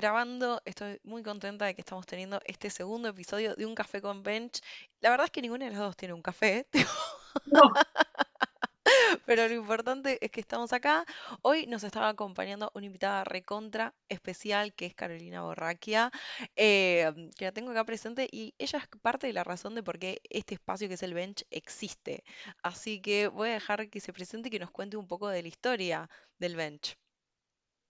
grabando. Estoy muy contenta de que estamos teniendo este segundo episodio de Un Café con Bench. La verdad es que ninguna de las dos tiene un café, No, pero lo importante es que estamos acá. Hoy nos estaba acompañando una invitada recontra especial que es Carolina Borraquia, que la tengo acá presente y ella es parte de la razón de por qué este espacio que es el Bench existe. Así que voy a dejar que se presente y que nos cuente un poco de la historia del Bench.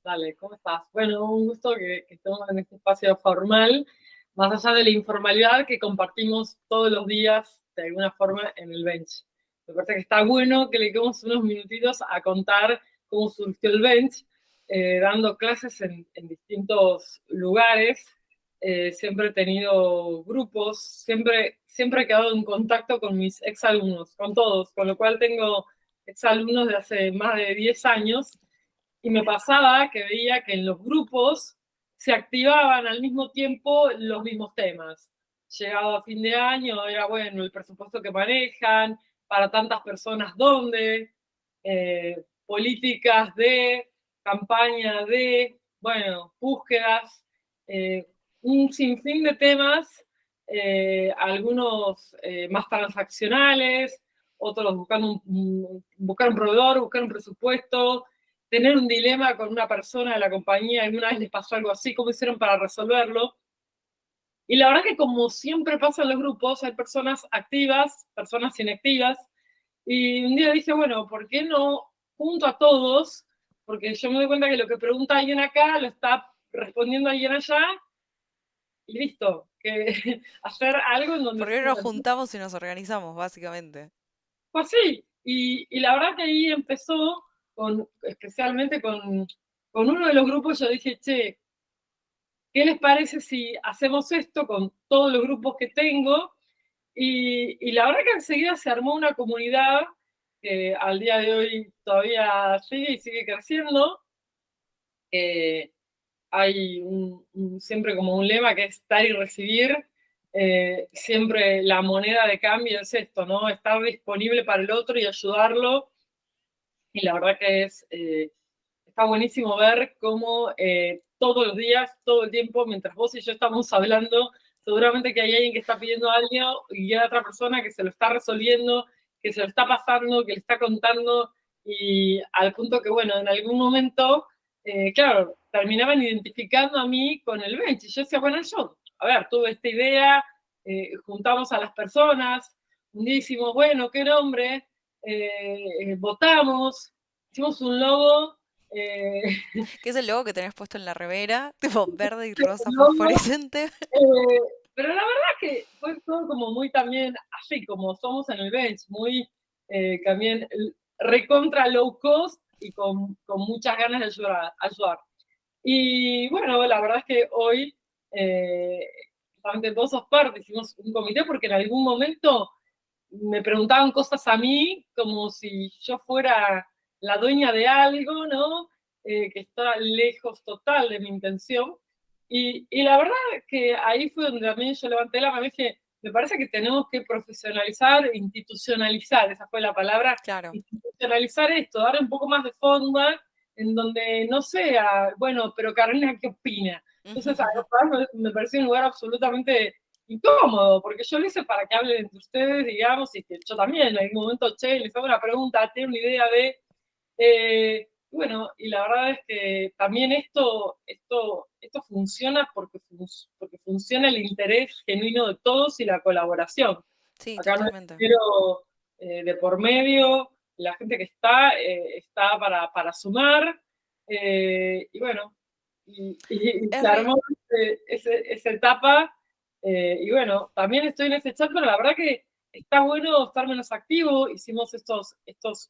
dale, ¿cómo estás? Bueno, un gusto que estemos en este espacio formal, más allá de la informalidad que compartimos todos los días de alguna forma en el bench. Me parece que está bueno que le demos unos minutitos a contar cómo surgió el bench, dando clases en distintos lugares. Siempre he tenido grupos, siempre he quedado en contacto con mis exalumnos, con todos, con lo cual tengo exalumnos de hace más de 10 años. Y me pasaba que veía que en los grupos se activaban al mismo tiempo los mismos temas. Llegado a fin de año, era bueno el presupuesto que manejan, para tantas personas dónde, políticas de, campaña de, bueno, búsquedas, eh, un sinfín de temas, algunos más transaccionales, otros buscar un proveedor, buscar un presupuesto, tener un dilema con una persona de la compañía, alguna vez les pasó algo así, cómo hicieron para resolverlo. Y la verdad que como siempre pasa en los grupos, hay personas activas, personas inactivas, y un día dije, bueno, ¿por qué no junto a todos? Porque yo me doy cuenta que lo que pregunta alguien acá lo está respondiendo alguien allá, y listo, que hacer algo en donde ¿Por se qué no nos juntamos y nos organizamos, básicamente? fue así. Y la verdad que ahí empezó, especialmente con uno de los grupos, yo dije, che, ¿qué les parece si hacemos esto con todos los grupos que tengo? Y la verdad que enseguida se armó una comunidad que al día de hoy todavía sigue y sigue creciendo. Eh, Hay siempre como un lema que es dar y recibir. Siempre la moneda de cambio es esto, ¿no? Estar disponible para el otro y ayudarlo. Y la verdad que está buenísimo ver cómo todos los días, todo el tiempo, mientras vos y yo estamos hablando, seguramente que hay alguien que está pidiendo algo y hay otra persona que se lo está resolviendo, que se lo está pasando, que le está contando, y al punto que, bueno, en algún momento, claro, terminaban identificando a mí con el bench. Y yo decía, bueno, yo, a ver, tuve esta idea, juntamos a las personas, un día hicimos, bueno, ¿qué nombre? Votamos, hicimos un logo, eh, ¿Qué es el logo que tenés puesto en la remera? Tipo verde y rosa un logo, fosforescente. pero la verdad que fue todo como muy también así, como somos en el bench, muy también recontra low cost y con muchas ganas de ayudar. Y bueno, la verdad es que hoy, eh, justamente vos sos parte, hicimos un comité porque en algún momento me preguntaban cosas a mí como si yo fuera la dueña de algo, ¿no? Que está lejos total de mi intención. Y la verdad que ahí fue donde también yo levanté la mano y dije, me parece que tenemos que profesionalizar, institucionalizar, esa fue la palabra, Claro. institucionalizar esto, darle un poco más de fondo, en donde no sea, bueno, pero Carolina, ¿qué opina? Entonces, a mí me pareció un lugar absolutamente incómodo, porque yo lo hice para que hablen entre ustedes, digamos, y que yo también en algún momento, che, les hago una pregunta, tengo una idea de... bueno, y la verdad es que también esto funciona porque funciona el interés genuino de todos y la colaboración. Sí, Acá no hay totalmente. dinero de por medio, la gente que está para sumar, y bueno, y Es se re... armó esa etapa, y bueno, también estoy en ese chat, pero la verdad que está bueno estar menos activo, hicimos estos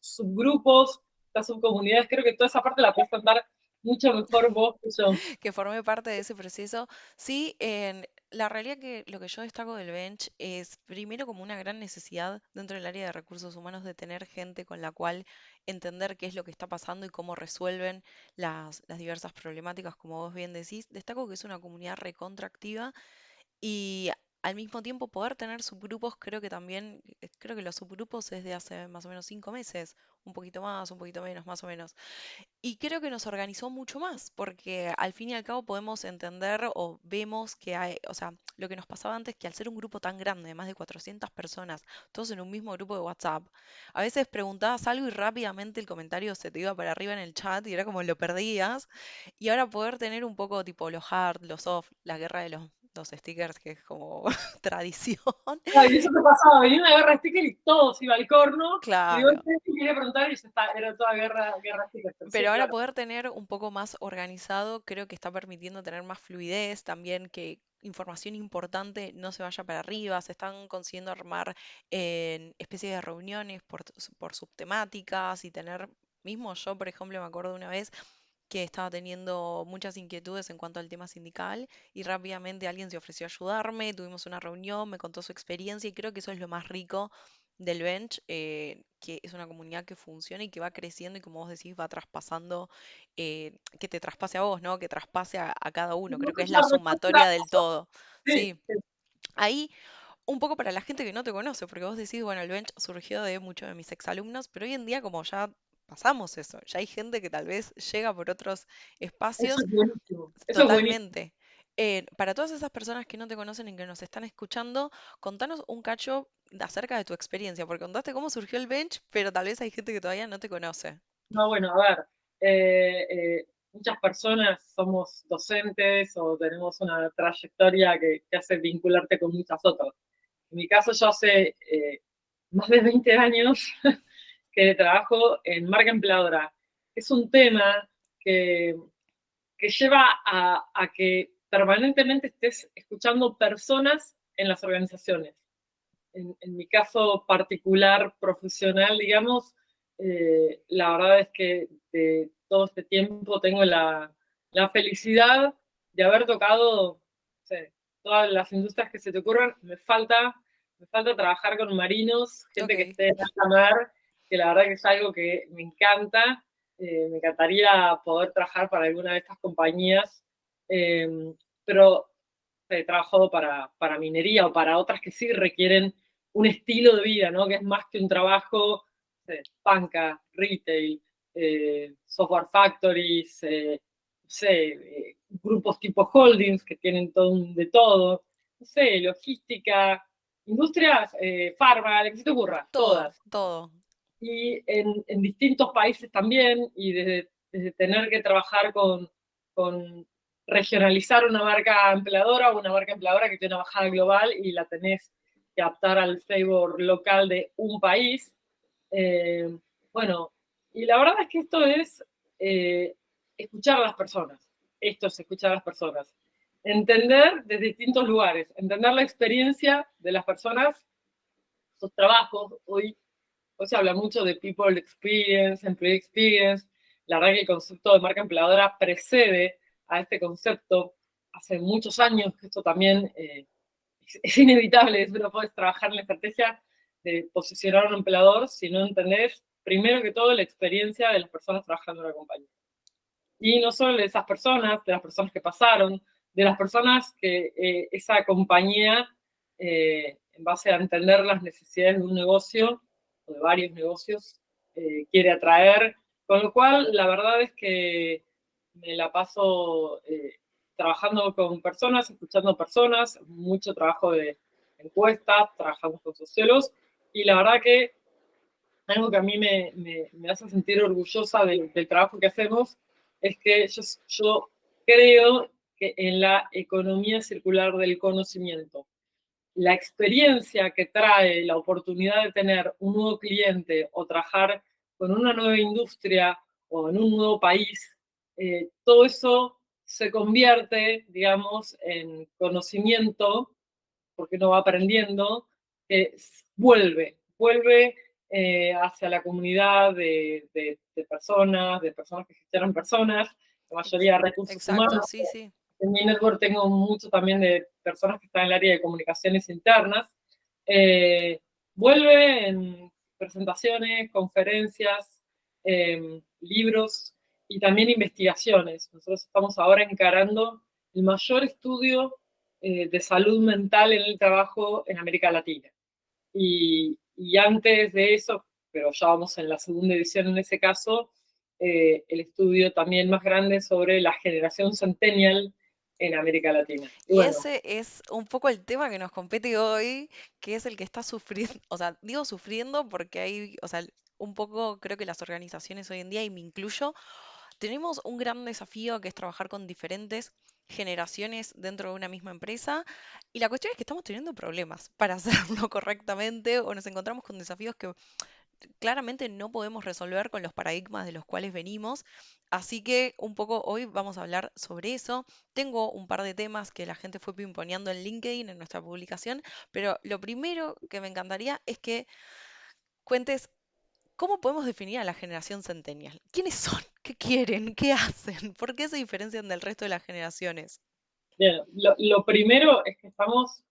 subgrupos, estas subcomunidades, creo que toda esa parte la puedes contar mucho mejor vos que yo. que formé parte de ese proceso. Sí, la realidad que lo que yo destaco del bench es primero como una gran necesidad dentro del área de recursos humanos de tener gente con la cual entender qué es lo que está pasando y cómo resuelven las diversas problemáticas, como vos bien decís. Destaco que es una comunidad recontractiva y al mismo tiempo poder tener subgrupos, creo que también, creo que los subgrupos es de hace más o menos 5 meses, un poquito más, un poquito menos, más o menos. Y creo que nos organizó mucho más, porque al fin y al cabo podemos entender o vemos que hay, o sea, lo que nos pasaba antes, que al ser un grupo tan grande, de más de 400 personas, todos en un mismo grupo de WhatsApp, a veces preguntabas algo y rápidamente el comentario se te iba para arriba en el chat y era como lo perdías. Y ahora poder tener un poco tipo los hard, los soft, la guerra de los stickers, que es como tradición. Ay, eso te pasaba, venía una guerra de stickers y todo se iba al corno. Y digo, Claro. ¿qué quería preguntar? Y ya está, era toda guerra de stickers. Pero Pero sí, ahora claro. poder tener un poco más organizado, creo que está permitiendo tener más fluidez, también que información importante no se vaya para arriba, se están consiguiendo armar en especies de reuniones por subtemáticas y tener, mismo yo, por ejemplo, me acuerdo una vez que estaba teniendo muchas inquietudes en cuanto al tema sindical y rápidamente alguien se ofreció a ayudarme, tuvimos una reunión, me contó su experiencia y creo que eso es lo más rico del bench, que es una comunidad que funciona y que va creciendo y como vos decís va traspasando, que te traspase a vos, ¿no? Que traspase a cada uno, creo que es la sumatoria del todo. Sí, Sí, ahí un poco para la gente que no te conoce, porque vos decís, bueno, el bench surgió de muchos de mis exalumnos, pero hoy en día como ya pasamos eso, ya hay gente que tal vez llega por otros eso espacios es buenísimo. Eso es buenísimo. totalmente. Para todas esas personas que no te conocen y que nos están escuchando, contanos un cacho acerca de tu experiencia, porque contaste cómo surgió el bench, pero tal vez hay gente que todavía no te conoce. No, bueno, a ver, muchas personas somos docentes o tenemos una trayectoria que hace vincularte con muchas otras. En mi caso, yo hace más de 20 años que trabajo en marca empleadora. Es un tema que, que lleva a que permanentemente estés escuchando personas en las organizaciones. En mi caso particular, profesional, digamos, la verdad es que de todo este tiempo tengo la felicidad de haber tocado, no sé, todas las industrias que se te ocurran. Me falta trabajar con marinos, gente que Ok. esté en alta mar, que la verdad que es algo que me encanta. Me encantaría poder trabajar para alguna de estas compañías, eh, pero he trabajado para minería o para otras que sí requieren un estilo de vida, ¿no? Que es más que un trabajo, banca, retail, software factories, no sé, grupos tipo holdings que tienen todo de todo, no sé, logística, industrias, farma, lo que se te ocurra, Todo, todas. todo. Y en distintos países también, y desde tener que trabajar con regionalizar una marca empleadora o una marca empleadora que tiene una bajada global y la tenés que adaptar al favor local de un país. Eh, bueno, y la verdad es que esto es escuchar a las personas. Esto es escuchar a las personas. Entender desde distintos lugares, entender la experiencia de las personas, sus trabajos. Hoy se habla mucho de people experience, employee experience. La verdad que el concepto de marca empleadora precede a este concepto hace muchos años, que esto también es inevitable, no puedes trabajar en la estrategia de posicionar a un empleador si no entendés, primero que todo, la experiencia de las personas trabajando en la compañía. Y no solo de esas personas, de las personas que pasaron, de las personas que esa compañía, en base a entender las necesidades de un negocio o de varios negocios, quiere atraer. Con lo cual, la verdad es que me la paso trabajando con personas, escuchando personas, mucho trabajo de encuestas, trabajamos con sociólogos, y la verdad que algo que a mí me hace sentir orgullosa del trabajo que hacemos es que yo creo que en la economía circular del conocimiento, la experiencia que trae la oportunidad de tener un nuevo cliente o trabajar con una nueva industria o en un nuevo país, todo eso se convierte, digamos, en conocimiento, porque uno va aprendiendo, vuelve hacia la comunidad de personas que gestionan personas, la mayoría de recursos Exacto, humanos. sí, sí. En mi network tengo mucho también de personas que están en el área de comunicaciones internas. Vuelve en presentaciones, conferencias, libros y también investigaciones. Nosotros estamos ahora encarando el mayor estudio de salud mental en el trabajo en América Latina. Y antes de eso, pero ya vamos en la segunda edición en ese caso, el estudio también más grande sobre la generación centennial en América Latina. Y Y bueno, ese es un poco el tema que nos compete hoy, que es el que está sufriendo, o sea, digo sufriendo porque hay, o sea, un poco creo que las organizaciones hoy en día, y me incluyo, tenemos un gran desafío que es trabajar con diferentes generaciones dentro de una misma empresa y la cuestión es que estamos teniendo problemas para hacerlo correctamente o nos encontramos con desafíos que claramente no podemos resolver con los paradigmas de los cuales venimos. Así que un poco hoy vamos a hablar sobre eso. Tengo un par de temas que la gente fue pimponeando en LinkedIn, en nuestra publicación, pero lo primero que me encantaría es que cuentes cómo podemos definir a la generación centennial. ¿Quiénes son? ¿Qué quieren? ¿Qué hacen? ¿Por qué se diferencian del resto de las generaciones? bien, lo primero es que estamos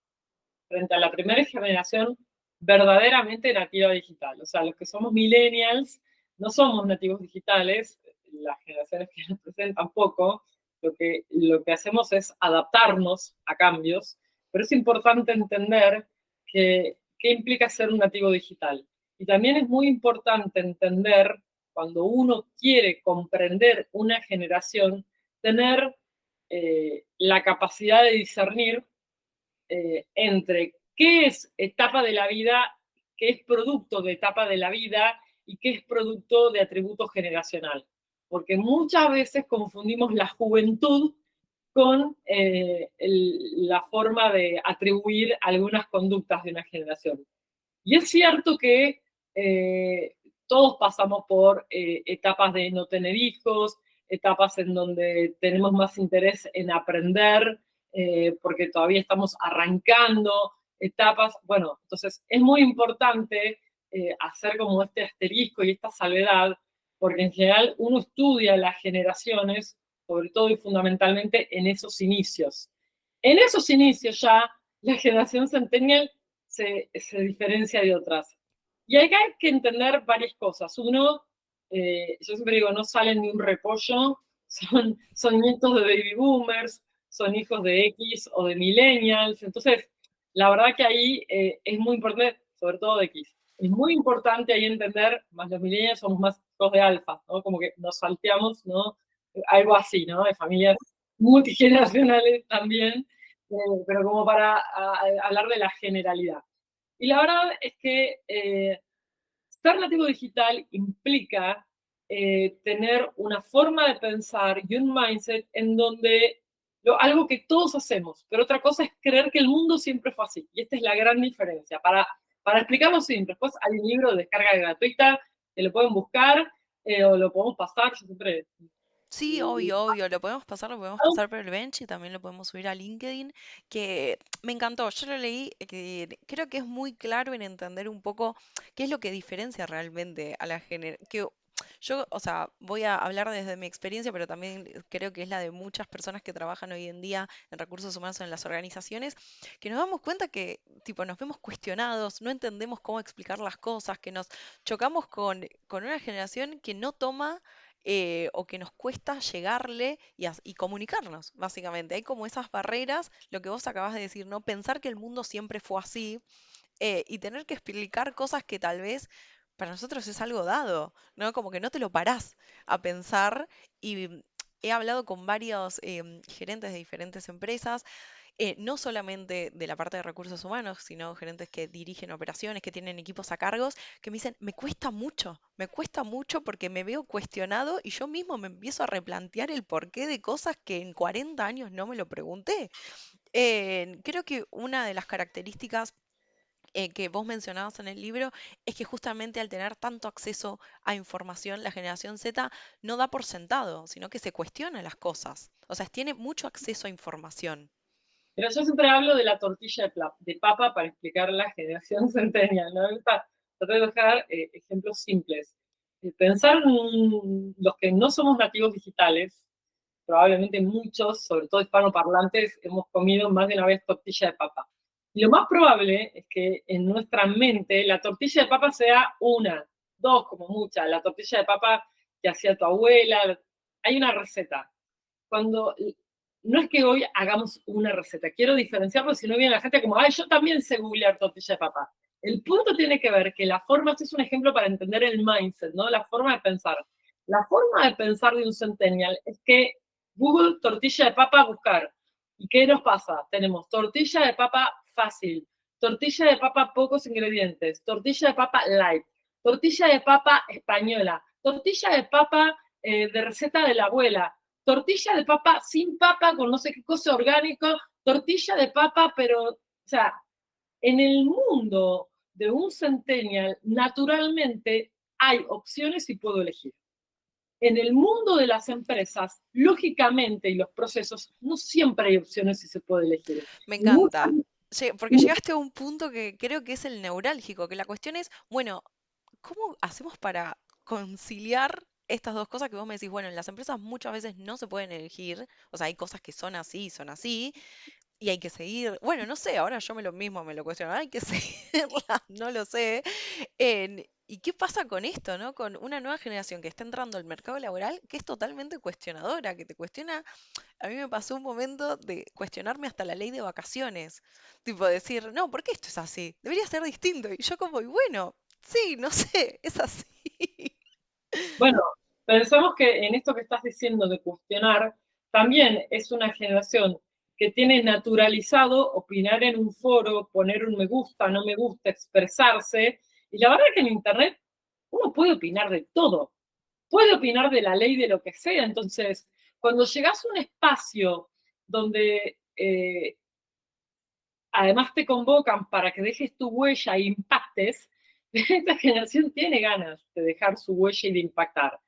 frente a la primera generación verdaderamente nativa digital. O sea, los que somos millennials no somos nativos digitales, las generaciones que nos preceden tampoco. Lo que hacemos es adaptarnos a cambios, pero es importante entender qué implica ser un nativo digital. Y también es muy importante entender, cuando uno quiere comprender una generación, tener la capacidad de discernir entre qué es etapa de la vida, qué es producto de etapa de la vida y qué es producto de atributo generacional. Porque muchas veces confundimos la juventud con la forma de atribuir algunas conductas de una generación. Y es cierto que todos pasamos por etapas de no tener hijos, etapas en donde tenemos más interés en aprender, porque todavía estamos arrancando, etapas, bueno, entonces es muy importante hacer como este asterisco y esta salvedad, porque en general uno estudia las generaciones, sobre todo y fundamentalmente en esos inicios. En esos inicios ya la generación centennial se diferencia de otras. Y hay que entender varias cosas. Uno, yo siempre digo, no salen ni un repollo, son nietos de baby boomers, son hijos de X o de millennials. Entonces, la verdad que ahí es muy importante, sobre todo de X, es muy importante ahí entender, más los millennials somos más hijos de alfa, ¿no? Como que nos salteamos, ¿no? Algo así, ¿no? De familias multigeneracionales también, pero como para hablar de la generalidad. Y la verdad es que ser nativo digital implica tener una forma de pensar y un mindset en donde algo que todos hacemos, pero otra cosa es creer que el mundo siempre fue así. Y esta es la gran diferencia. Para explicarlo simple, después hay un libro de descarga gratuita que lo pueden buscar o lo podemos pasar. Yo siempre. Sí, obvio, obvio, lo podemos pasar por el bench y también lo podemos subir a LinkedIn, que me encantó, yo lo leí, que creo que es muy claro en entender un poco qué es lo que diferencia realmente a la generación. Yo, o sea, voy a hablar desde mi experiencia, pero también creo que es la de muchas personas que trabajan hoy en día en recursos humanos en las organizaciones, que nos damos cuenta que, tipo, nos vemos cuestionados, no entendemos cómo explicar las cosas, que nos chocamos con una generación que no toma o que nos cuesta llegarle y comunicarnos, básicamente. Hay como esas barreras, lo que vos acabas de decir, ¿no? Pensar que el mundo siempre fue así y tener que explicar cosas que tal vez para nosotros es algo dado, ¿no? Como que no te lo parás a pensar y he hablado con varios gerentes de diferentes empresas no solamente de la parte de recursos humanos, sino gerentes que dirigen operaciones, que tienen equipos a cargos, que me dicen, me cuesta mucho porque me veo cuestionado y yo mismo me empiezo a replantear el porqué de cosas que en 40 años no me lo pregunté. Creo que una de las características que vos mencionabas en el libro es que justamente al tener tanto acceso a información, la generación Z no da por sentado, sino que se cuestiona las cosas. O sea, tiene mucho acceso a información. Pero yo siempre hablo de la tortilla de papa para explicar la generación centennial, ¿no? Tratar de dejar ejemplos simples. Pensar en los que no somos nativos digitales, probablemente muchos, sobre todo hispanoparlantes, hemos comido más de una vez tortilla de papa. Y lo más probable es que en nuestra mente la tortilla de papa sea una, dos como muchas, la tortilla de papa que hacía tu abuela. Hay una receta. Cuando no es que hoy hagamos una receta, quiero diferenciarlo, si no viene la gente como, ay, yo también sé googlear tortilla de papa. El punto tiene que ver que la forma, este es un ejemplo para entender el mindset, ¿no? La forma de pensar. La forma de pensar de un centennial es que Google tortilla de papa buscar. ¿Y qué nos pasa? Tenemos tortilla de papa fácil, tortilla de papa pocos ingredientes, tortilla de papa light, tortilla de papa española, tortilla de papa de receta de la abuela, tortilla de papa sin papa con no sé qué cosa orgánico, tortilla de papa, pero, o sea, en el mundo de un centennial, naturalmente hay opciones y puedo elegir. En el mundo de las empresas, lógicamente, y los procesos, no siempre hay opciones y se puede elegir. Me Y muchas, encanta. Porque llegaste a un punto que creo que es el neurálgico, que la cuestión es, bueno, ¿cómo hacemos para conciliar estas dos cosas que vos me decís? Bueno, en las empresas muchas veces no se pueden elegir, o sea, hay cosas que son así, y hay que seguir. Bueno, no sé, ahora yo me lo mismo me lo cuestiono, hay que seguirla, no lo sé. ¿Y qué pasa con esto, no? Con una nueva generación que está entrando al mercado laboral que es totalmente cuestionadora, que te cuestiona. A mí me pasó un momento de cuestionarme hasta la ley de vacaciones. Tipo decir, no, ¿por qué esto es así? Debería ser distinto. Y yo como, y bueno, sí, no sé, es así. bueno, pensamos que en esto que estás diciendo de cuestionar, también es una generación que tiene naturalizado opinar en un foro, poner un me gusta, no me gusta, expresarse. Y la verdad que en Internet uno puede opinar de todo, puede opinar de la ley de lo que sea. Entonces, cuando llegas a un espacio donde además te convocan para que dejes tu huella e impactes, esta generación tiene ganas de dejar su huella y de impactar.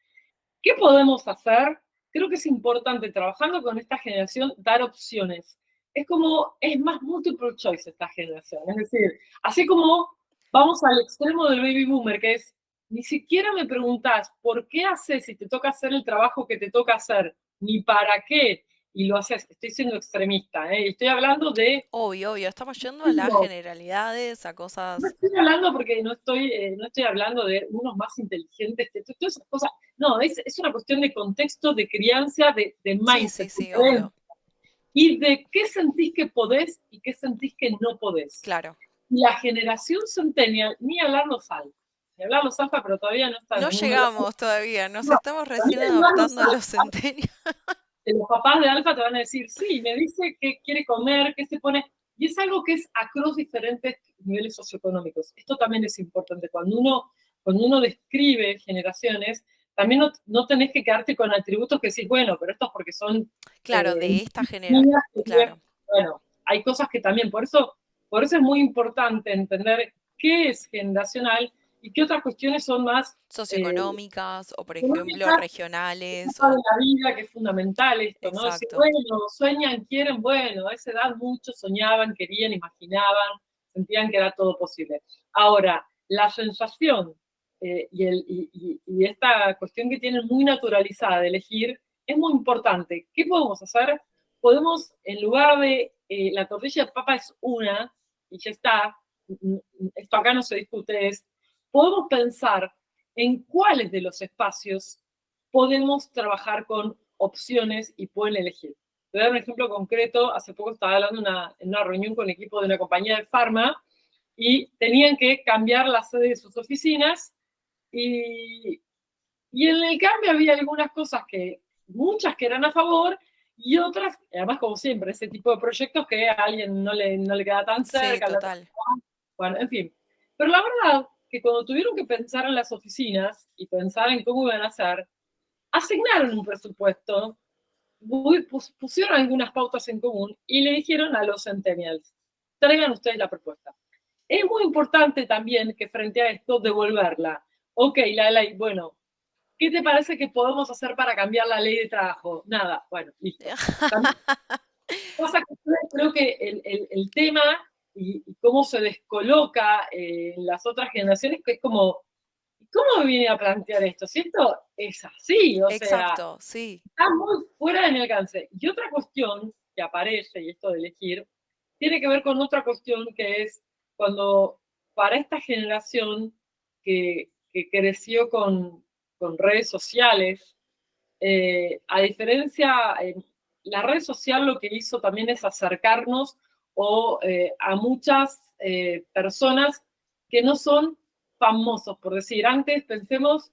¿Qué podemos hacer? Creo que es importante, trabajando con esta generación, dar opciones. Es como, es más multiple choice esta generación. Es decir, así como vamos al extremo del baby boomer, que es, ni siquiera me preguntas por qué haces si te toca hacer el trabajo que te toca hacer, ni para qué, y lo haces. Estoy siendo extremista, ¿eh? Estoy hablando de Obvio, obvio, estamos yendo a las generalidades, a no cosas. estoy hablando porque no estoy hablando de unos más inteligentes que todas esas cosas. No, es una cuestión de contexto, de crianza, de Sí, sí, mindset, de sí, creencia, obvio. y de qué sentís que podés y qué sentís que no podés. Claro. La generación centennial, ni hablar los alfa, ni hablar los alfa, pero todavía no está en No el mundo de los alfa. llegamos todavía, nos No, estamos también recién hablar los adaptando a los alfa, centenios. los papás de alfa te van a decir, sí, me dice qué quiere comer, qué se pone, y es algo que es across diferentes niveles socioeconómicos. Esto también es importante. Cuando uno describe generaciones, también no tenés que quedarte con atributos que decís, bueno, pero esto es porque son Claro, de esta generación. niñas que viven. Claro. Bueno, hay cosas que también, por eso es muy importante entender qué es generacional y qué otras cuestiones son más Socioeconómicas o, por ejemplo, económicas regionales de o. la vida, que es fundamental esto, ¿no? Decir, Exacto. bueno, sueñan, quieren, bueno, a esa edad muchos soñaban, querían, imaginaban, sentían que era todo posible. Ahora, la sensación y esta cuestión que tienen muy naturalizada de elegir es muy importante. ¿Qué podemos hacer? Podemos, en lugar de la tortilla de papa es una, y ya está, esto acá no se discute, podemos pensar en cuáles de los espacios podemos trabajar con opciones y pueden elegir. Te voy a dar un ejemplo concreto. Hace poco estaba hablando en una reunión con el equipo de una compañía de farma y tenían que cambiar la sede de sus oficinas y, y en el cambio había algunas cosas muchas que eran a favor y otras, además como siempre, ese tipo de proyectos que a alguien no le queda tan Sí, cerca, total. bueno, en fin. Pero la verdad que cuando tuvieron que pensar en las oficinas y pensar en cómo iban a hacer, asignaron un presupuesto, pusieron algunas pautas en común y le dijeron a los centennials, traigan ustedes la propuesta. Es muy importante también que frente a esto devolverla. Ok, la ley, bueno, ¿qué te parece que podemos hacer para cambiar la ley de trabajo? Nada, bueno, listo. También pasa que creo que el tema y cómo se descoloca en las otras generaciones, que es como, ¿cómo me viene a plantear esto? Si esto es así, o sea, Exacto, sí. está muy fuera de mi alcance. Y otra cuestión que aparece, y esto de elegir, tiene que ver con otra cuestión que es cuando para esta generación que creció con redes sociales, a diferencia, la red social lo que hizo también es acercarnos a muchas personas que no son famosos, por decir. Antes, pensemos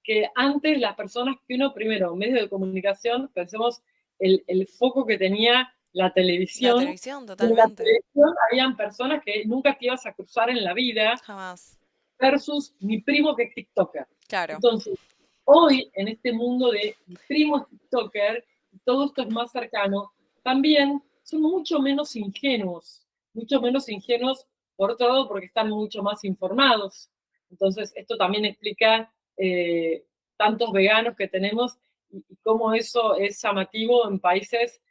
que antes las personas que uno, primero, medios de comunicación, pensemos el foco que tenía la La televisión. televisión, En la totalmente. televisión habían personas que nunca te ibas a cruzar en la vida Jamás. versus mi primo que es TikToker. Claro. Entonces, hoy, en este mundo de mi primo es TikToker, todo esto es más cercano, también son mucho menos ingenuos, por otro lado, porque están mucho más informados. Entonces, esto también explica tantos veganos que tenemos y cómo eso es llamativo en países,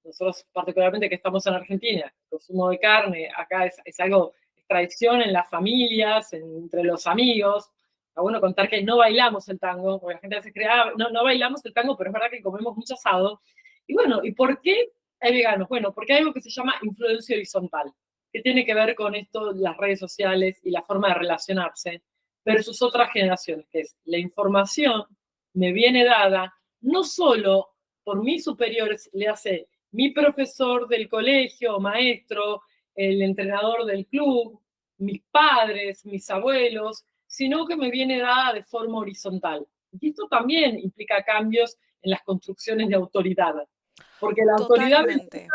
nosotros particularmente que estamos en Argentina, el consumo de carne acá es algo tradición en las familias, entre los amigos. Está bueno contar que no bailamos el tango, porque la gente a veces cree, no, no bailamos el tango, pero es verdad que comemos mucho asado. Y bueno, ¿y por qué hay veganos? Bueno, porque hay algo que se llama influencia horizontal, que tiene que ver con esto, las redes sociales y la forma de relacionarse, versus otras generaciones, que es la información me viene dada no solo por mis superiores, le hace mi profesor del colegio, maestro, el entrenador del club, mis padres, mis abuelos, sino que me viene dada de forma horizontal. Y esto también implica cambios en las construcciones de autoridad, porque la autoridad empieza Totalmente.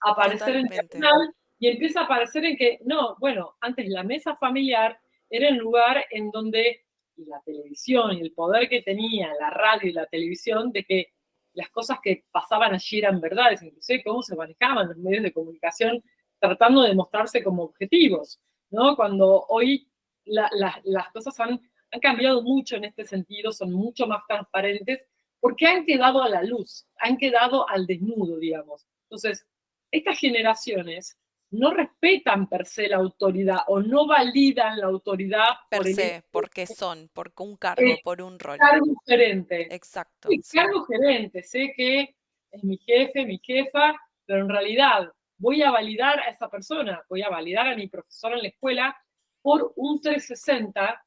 a aparecer en Totalmente. diagonal y empieza a aparecer en que, no, bueno, antes la mesa familiar era el lugar en donde la televisión y el poder que tenía la radio y la televisión de que las cosas que pasaban allí eran verdades, inclusive cómo se manejaban los medios de comunicación tratando de mostrarse como objetivos, ¿no? Cuando hoy las cosas han cambiado mucho en este sentido, son mucho más transparentes, porque han quedado a la luz, han quedado al desnudo, digamos. Entonces, estas generaciones no respetan per se la autoridad o no validan la autoridad Per por el se, hecho porque son, por un cargo, de por un rol. cargo gerente. Exacto, Sí, sí. cargo gerente, sé que es mi jefe, mi jefa, pero en realidad voy a validar a esa persona, voy a validar a mi profesor en la escuela por un 360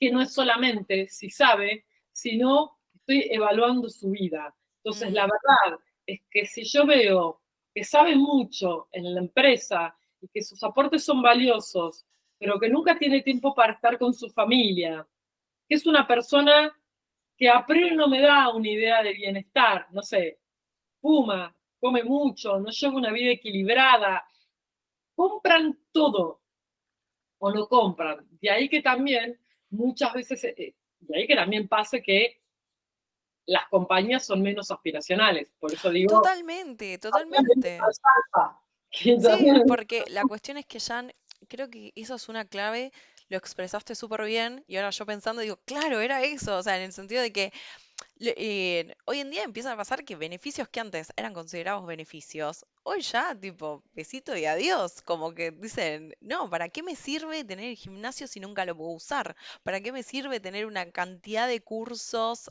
que no es solamente si sabe, sino estoy evaluando su vida. Entonces, la Mm, verdad es que si yo veo que sabe mucho en la empresa y que sus aportes son valiosos, pero que nunca tiene tiempo para estar con su familia, que es una persona que a priori no me da una idea de bienestar, no sé, fuma, come mucho, no lleva una vida equilibrada, compran todo o no compran. De ahí que también muchas veces, de ahí que también pase que las compañías son menos aspiracionales. Por eso digo, totalmente, había menos totalmente. alfalfa, que Sí, también porque la cuestión es que ya, creo que eso es una clave, lo expresaste súper bien y ahora yo pensando digo, claro, era eso, o sea, en el sentido de que hoy en día empieza a pasar que beneficios que antes eran considerados beneficios, hoy ya, tipo, besito y adiós, como que dicen, no, ¿para qué me sirve tener el gimnasio si nunca lo puedo usar? ¿Para qué me sirve tener una cantidad de cursos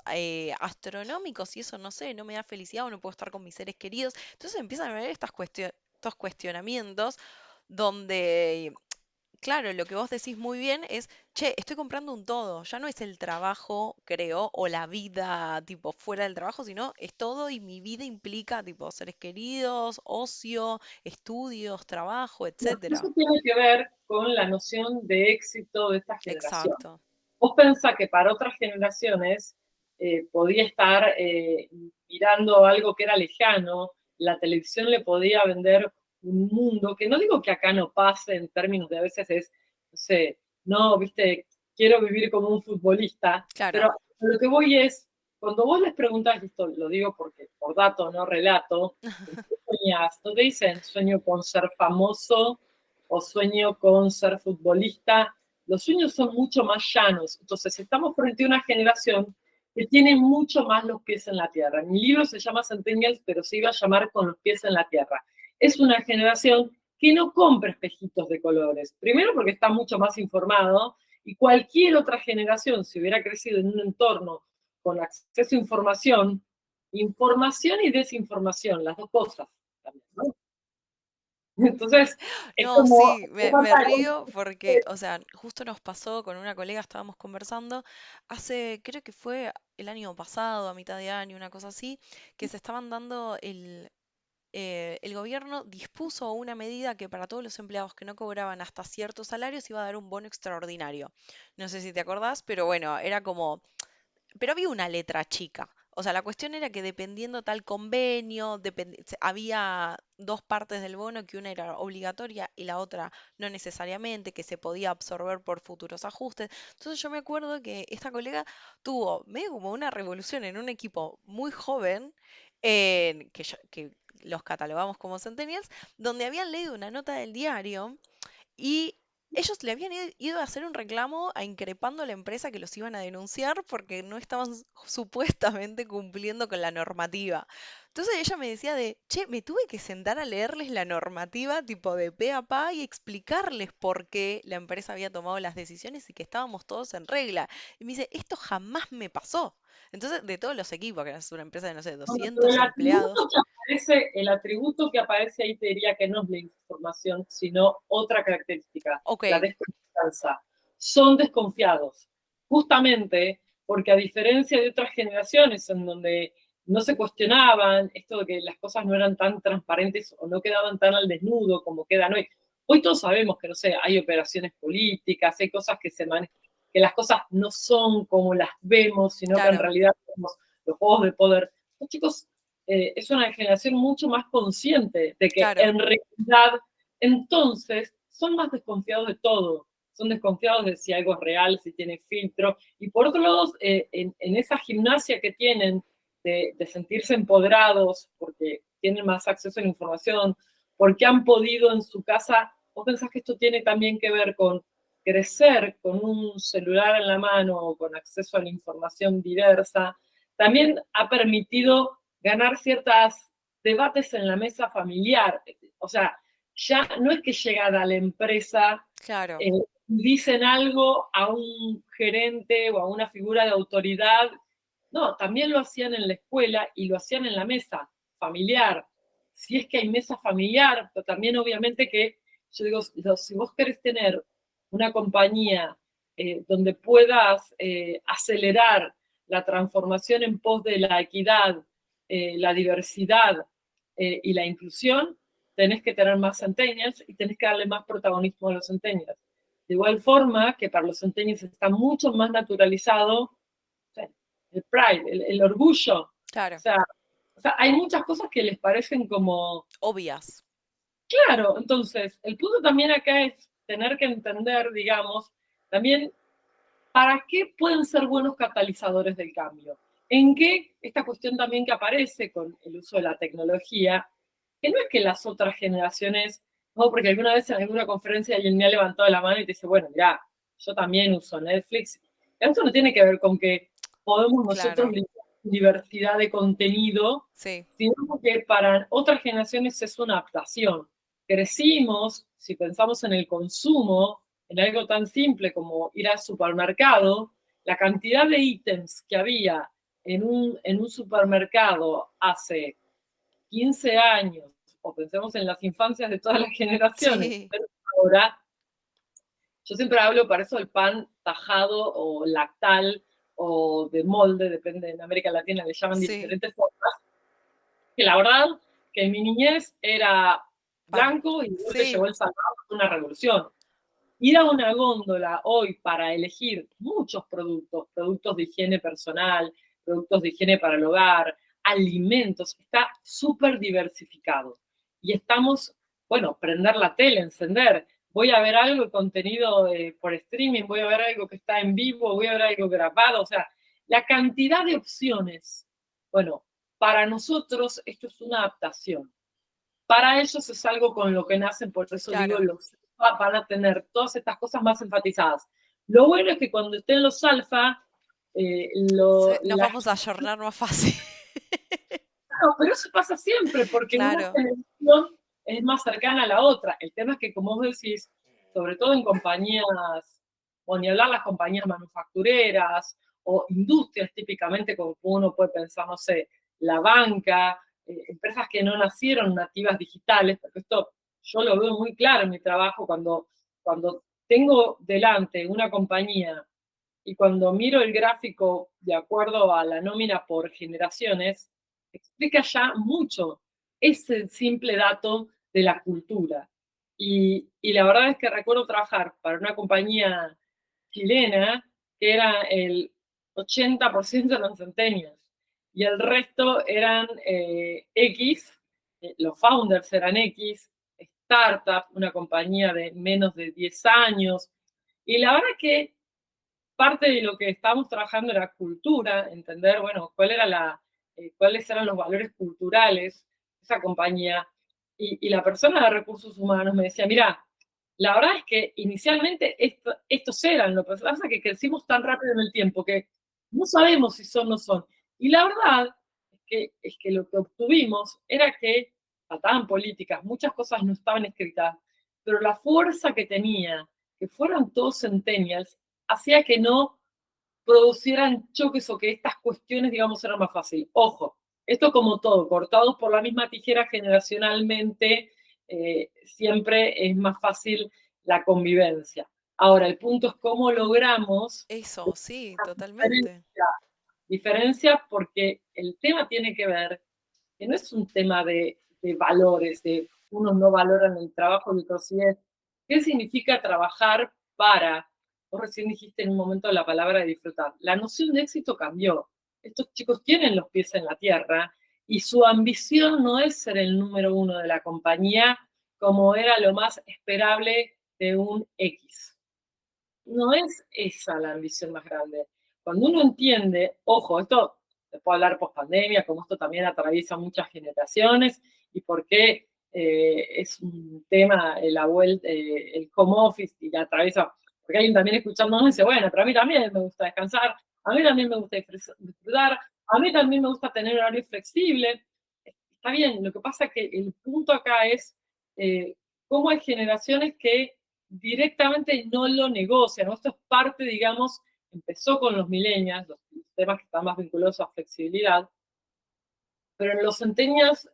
astronómicos si eso, no sé, no me da felicidad o no puedo estar con mis seres queridos? Entonces empiezan a haber estos cuestionamientos donde claro, lo que vos decís muy bien es, che, estoy comprando un todo, ya no es el trabajo, creo, o la vida tipo fuera del trabajo, sino es todo y mi vida implica tipo seres queridos, ocio, estudios, trabajo, etcétera. eso tiene que ver con la noción de éxito de esta generación. Exacto. Vos pensás que para otras generaciones podía estar mirando algo que era lejano, la televisión le podía vender un mundo, que no digo que acá no pase en términos de a veces es, no sé, no, viste, quiero vivir como un futbolista, pero Claro. lo que voy es, cuando vos les preguntás, esto lo digo porque por dato, no relato, ¿qué soñás? No te dicen sueño con ser famoso o sueño con ser futbolista, los sueños son mucho más llanos. Entonces, estamos frente a una generación que tiene mucho más los pies en la tierra. Mi libro se llama Centennials, pero se iba a llamar Con los pies en la tierra. Es una generación que no compra espejitos de colores. Primero porque está mucho más informado y cualquier otra generación, si hubiera crecido en un entorno con acceso a información, información y desinformación, las dos cosas también, ¿no? Entonces, es No, como, sí, es me falta río porque, de o sea, justo nos pasó con una colega, estábamos conversando hace, creo que fue el año pasado, a mitad de año, una cosa así, que se estaban dando el gobierno dispuso una medida que para todos los empleados que no cobraban hasta ciertos salarios iba a dar un bono extraordinario. No sé si te acordás, pero bueno, era como pero había una letra chica. O sea, la cuestión era que dependiendo tal convenio, había dos partes del bono, que una era obligatoria y la otra no necesariamente, que se podía absorber por futuros ajustes. Entonces yo me acuerdo que esta colega tuvo medio como una revolución en un equipo muy joven, que los catalogamos como centennials, donde habían leído una nota del diario y ellos le habían ido a hacer un reclamo a increpando a la empresa que los iban a denunciar porque no estaban supuestamente cumpliendo con la normativa. Entonces ella me decía che, me tuve que sentar a leerles la normativa tipo de pe a pa y explicarles por qué la empresa había tomado las decisiones y que estábamos todos en regla. Y me dice, esto jamás me pasó. Entonces, de todos los equipos, que es una empresa de, no sé, Bueno, pero 200 empleados. el atributo que aparece ahí te diría que no es la información, sino otra característica, Ok, la desconfianza. Son desconfiados, justamente porque a diferencia de otras generaciones en donde no se cuestionaban esto de que las cosas no eran tan transparentes o no quedaban tan al desnudo como quedan hoy. Hoy todos sabemos que, no sé, hay operaciones políticas, hay cosas que se manejan, que las cosas no son como las vemos, sino que en claro, realidad somos los juegos de poder. Los chicos es una generación mucho más consciente de que claro, en realidad entonces son más desconfiados de todo, son desconfiados de si algo es real, si tiene filtro, y por otro lado, en esa gimnasia que tienen de sentirse empoderados, porque tienen más acceso a la información, porque han podido en su casa, vos pensás que esto tiene también que ver con crecer con un celular en la mano o con acceso a la información diversa, también ha permitido ganar ciertos debates en la mesa familiar. O sea, ya no es que llegan a la empresa, claro, eh, dicen algo a un gerente o a una figura de autoridad. No, también lo hacían en la escuela y lo hacían en la mesa familiar. Si es que hay mesa familiar, pero también obviamente que, yo digo, si vos querés tener una compañía donde puedas acelerar la transformación en pos de la equidad, la diversidad y la inclusión, tenés que tener más centennials y tenés que darle más protagonismo a los centennials. De igual forma que para los centennials está mucho más naturalizado, o sea, el pride, el orgullo. claro, O sea, hay muchas cosas que les parecen como, obvias. claro, entonces, el punto también acá es tener que entender, digamos, también ¿para qué pueden ser buenos catalizadores del cambio? ¿En qué esta cuestión también que aparece con el uso de la tecnología, que no es que las otras generaciones, no, porque alguna vez en alguna conferencia alguien me ha levantado la mano y te dice, bueno, mira, yo también uso Netflix. Esto no tiene que ver con que podemos nosotros Claro, diversidad de contenido, sí, sino que para otras generaciones es una adaptación. Crecimos, si pensamos en el consumo, en algo tan simple como ir al supermercado, la cantidad de ítems que había en un supermercado hace 15 años, o pensemos en las infancias de todas las generaciones, sí, pero ahora, yo siempre hablo para eso del pan tajado o lactal o de molde, depende, en América Latina le llaman sí, diferentes formas, que la verdad que en mi niñez era pan, blanco y de golpe sí, llegó el salado, una revolución. Ir a una góndola hoy para elegir muchos productos, productos de higiene personal, productos de higiene para el hogar, alimentos, está súper diversificado. Y estamos, bueno, prender la tele, encender, voy a ver algo de contenido por streaming, voy a ver algo que está en vivo, voy a ver algo grabado, o sea, la cantidad de opciones. Bueno, para nosotros esto es una adaptación. Para ellos es algo con lo que nacen, por eso digo, claro. los alfa van a tener todas estas cosas más enfatizadas. Lo bueno es que cuando estén los alfa, Nos la, vamos a ayornar más fácil. no, pero eso pasa siempre, porque una Claro, generación es más cercana a la otra. El tema es que, como vos decís, sobre todo en compañías, o ni hablar las compañías manufactureras o industrias típicamente, como uno puede pensar, no sé, la banca, empresas que no nacieron nativas digitales, porque esto yo lo veo muy claro en mi trabajo cuando tengo delante una compañía y cuando miro el gráfico de acuerdo a la nómina por generaciones, explica ya mucho ese simple dato de la cultura. Y la verdad es que recuerdo trabajar para una compañía chilena que era el 80% de los centennials y el resto eran X, los founders eran X, startup, una compañía de menos de 10 años. Y la verdad que parte de lo que estábamos trabajando era cultura, entender, bueno, cuáles eran los valores culturales de esa compañía. Y la persona de recursos humanos me decía, mira, la verdad es que inicialmente estos eran, lo que pasa es que crecimos tan rápido en el tiempo que no sabemos si son o no son. Y la verdad es que lo que obtuvimos era que faltaban políticas, muchas cosas no estaban escritas, pero la fuerza que tenía, que fueran todos centennials, hacía que no producieran choques o que estas cuestiones, digamos, eran más fáciles. Ojo, esto como todo, cortados por la misma tijera generacionalmente, siempre es más fácil la convivencia. Ahora, el punto es cómo logramos Eso, sí, totalmente. diferencia, diferencia porque el tema tiene que ver que no es un tema de valores, de unos no valoran el trabajo y otros sí es. ¿Qué significa trabajar para? Vos recién dijiste en un momento la palabra de disfrutar. La noción de éxito cambió. Estos chicos tienen los pies en la tierra y su ambición no es ser el número uno de la compañía como era lo más esperable de un X. No es esa la ambición más grande. Cuando uno entiende, ojo, esto se puede hablar post pandemia, como esto también atraviesa muchas generaciones y por qué es un tema el home office y atraviesa, porque alguien también escuchándonos dice, bueno, pero a mí también me gusta descansar, a mí también me gusta disfrutar, a mí también me gusta tener horario flexible. Está bien, lo que pasa es que el punto acá es cómo hay generaciones que directamente no lo negocian. Esto es parte, digamos, empezó con los millennials, los temas que están más vinculados a flexibilidad, pero en los centennials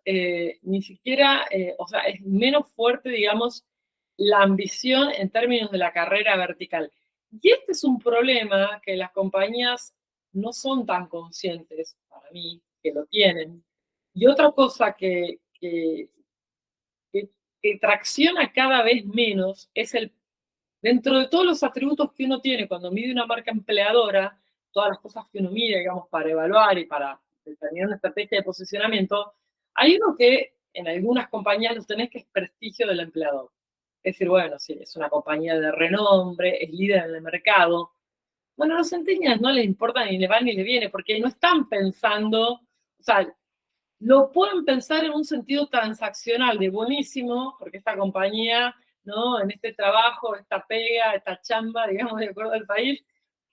ni siquiera, o sea, es menos fuerte, digamos, la ambición en términos de la carrera vertical. Y este es un problema que las compañías no son tan conscientes, para mí, que lo tienen. Y otra cosa que, que tracciona cada vez menos es dentro de todos los atributos que uno tiene cuando mide una marca empleadora, todas las cosas que uno mide, digamos, para evaluar y para determinar una estrategia de posicionamiento, hay uno que en algunas compañías los tenés que es prestigio del empleador. Es decir, bueno, sí, es una compañía de renombre, es líder en el mercado. Bueno, a los centennials no les importa ni le va ni le viene, porque no están pensando, o sea, lo pueden pensar en un sentido transaccional, de buenísimo, porque esta compañía, ¿no? En este trabajo, esta pega, esta chamba, digamos, de acuerdo al país,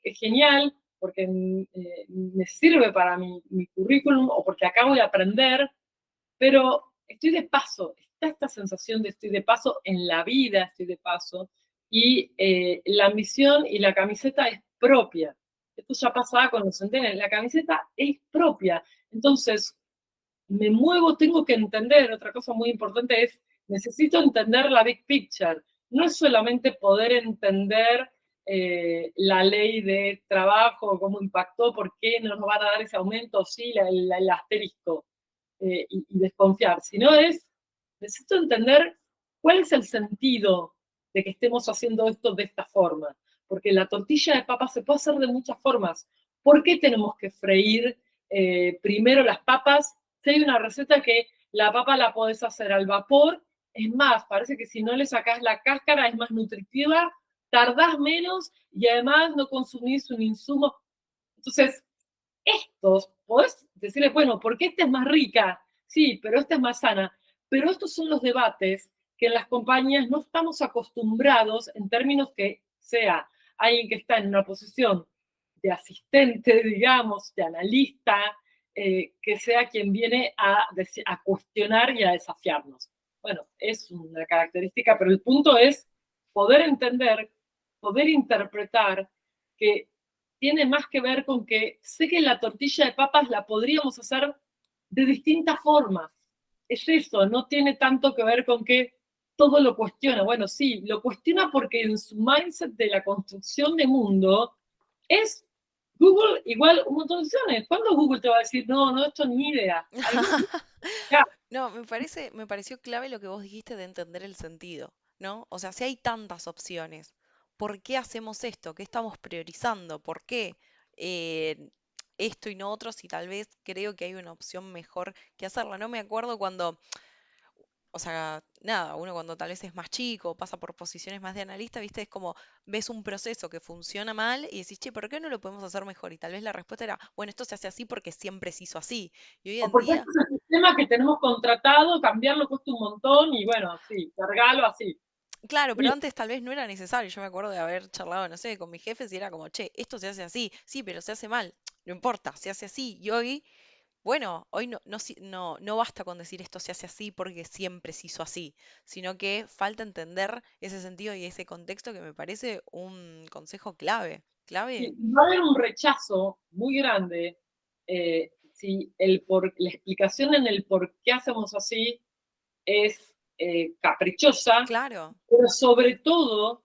es genial, porque me sirve para mi currículum o porque acabo de aprender, pero estoy de paso, está esta sensación de estoy de paso en la vida, estoy de paso, y la ambición y la camiseta es propia. Esto ya pasaba con los centenarios, la camiseta es propia. Entonces, me muevo, tengo que entender, otra cosa muy importante es, necesito entender la big picture. No es solamente poder entender la ley de trabajo, cómo impactó, por qué no nos van a dar ese aumento, sí, el asterisco, y desconfiar, sino es, necesito entender cuál es el sentido de que estemos haciendo esto de esta forma. Porque la tortilla de papas se puede hacer de muchas formas. ¿Por qué tenemos que freír primero las papas? Si hay una receta que la papa la podés hacer al vapor, es más, parece que si no le sacás la cáscara es más nutritiva, tardás menos y además no consumís un insumo. Entonces, estos, podés decirles, bueno, porque esta es más rica, sí, pero esta es más sana. Pero estos son los debates que en las compañías no estamos acostumbrados en términos que sea alguien que está en una posición de asistente, digamos, de analista, que sea quien viene a cuestionar y a desafiarnos. Bueno, es una característica, pero el punto es poder entender, poder interpretar que tiene más que ver con que sé que la tortilla de papas la podríamos hacer de distintas formas. Es eso, no tiene tanto que ver con que todo lo cuestiona. Bueno, sí, lo cuestiona porque en su mindset de la construcción de mundo es Google igual un montón de opciones. ¿Cuándo Google te va a decir, no, no, esto ni idea? Algún día, No, me pareció clave lo que vos dijiste de entender el sentido, ¿no? O sea, si hay tantas opciones, ¿por qué hacemos esto? ¿Qué estamos priorizando? ¿Por qué esto y no otro si tal vez creo que hay una opción mejor que hacerla? No me acuerdo cuando, o sea, nada, uno cuando tal vez es más chico, pasa por posiciones más de analista, ¿viste? Es como ves un proceso que funciona mal y decís, che, ¿por qué no lo podemos hacer mejor? Y tal vez la respuesta era, bueno, esto se hace así porque siempre se hizo así. Y hoy o en porque este día es el sistema que tenemos contratado, cambiarlo cuesta un montón y bueno, sí, cargalo así. claro, pero Y, antes tal vez no era necesario. Yo me acuerdo de haber charlado, no sé, con mis jefes y era como, che, esto se hace así, sí, pero se hace mal. No importa, se hace así. Y hoy, bueno, hoy no basta con decir esto se hace así porque siempre se hizo así, sino que falta entender ese sentido y ese contexto que me parece un consejo clave. Clave, y va a haber un rechazo muy grande si la explicación en el por qué hacemos así es caprichosa, claro, pero sobre todo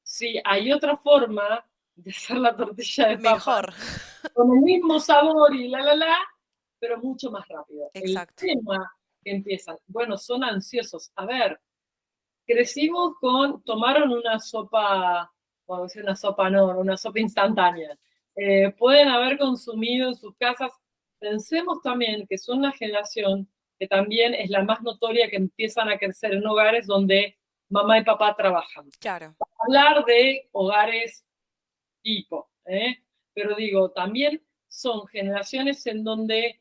si hay otra forma de hacer la tortilla de papa mejor. con el mismo sabor y pero mucho más rápido. El Exacto. tema que empiezan, bueno, son ansiosos. A ver, crecimos tomaron una sopa, vamos a decir una sopa no, una sopa instantánea. Pueden haber consumido en sus casas. Pensemos también que son una generación que también es la más notoria que empiezan a crecer en hogares donde mamá y papá trabajan. Claro, Hablar de hogares tipo, pero digo, también son generaciones en donde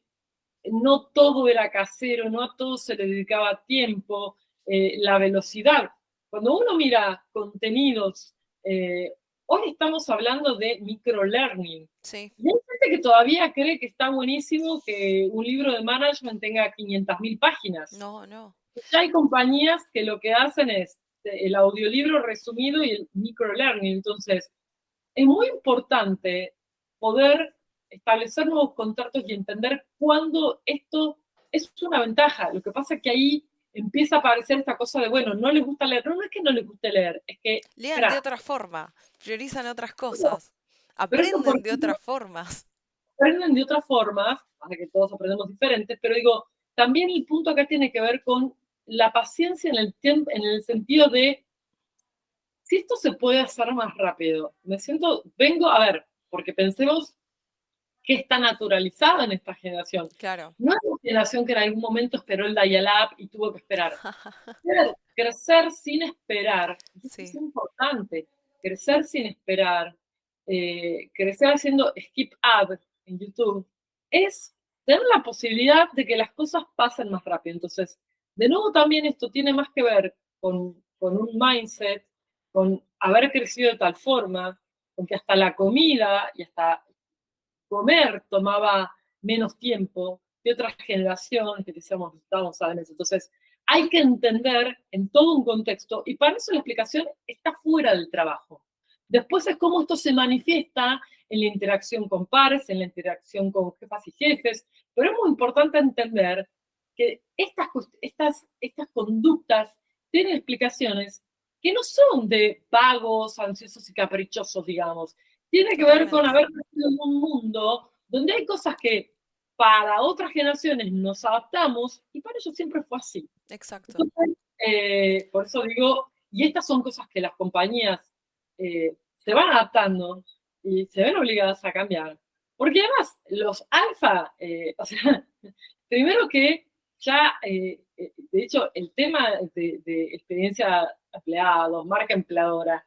no todo era casero, no a todo se le dedicaba tiempo, la velocidad. Cuando uno mira contenidos, hoy estamos hablando de microlearning. sí, Y hay gente que todavía cree que está buenísimo que un libro de management tenga 500.000 páginas. no, no, Ya hay compañías que lo que hacen es el audiolibro resumido y el microlearning. Entonces, es muy importante poder establecer nuevos contactos y entender cuándo esto es una ventaja. Lo que pasa es que ahí empieza a aparecer esta cosa de, bueno, no les gusta leer. No, no es que no les guste leer, es que, lean de espera, otra forma, priorizan otras cosas, pero esto aprenden de porque otras formas. aprenden de otras formas, pasa que todos aprendemos diferentes, pero digo, también el punto acá tiene que ver con la paciencia en el tiempo, en el sentido de si esto se puede hacer más rápido. Vengo a ver, porque pensemos que está naturalizada en esta generación. Claro, No es una generación que en algún momento esperó el dial-up y tuvo que esperar. Crecer sin esperar, y esto es sí, importante, crecer sin esperar, crecer haciendo skip ad en YouTube, es tener la posibilidad de que las cosas pasen más rápido. Entonces, de nuevo también esto tiene más que ver con un mindset, con haber crecido de tal forma, con que hasta la comida y hasta comer tomaba menos tiempo que otras generaciones que decíamos, estábamos a veces. Entonces, hay que entender en todo un contexto y para eso la explicación está fuera del trabajo. Después es cómo esto se manifiesta en la interacción con pares, en la interacción con jefas y jefes, pero es muy importante entender que estas conductas tienen explicaciones que no son de vagos, ansiosos y caprichosos, digamos, tiene que ver con totalmente, haber nacido en un mundo donde hay cosas que para otras generaciones nos adaptamos y para ellos siempre fue así. exacto. Entonces, por eso digo, y estas son cosas que las compañías se van adaptando y se ven obligadas a cambiar. Porque además, los alfa, o sea, primero que ya, de hecho, el tema de experiencia empleados, marca empleadora,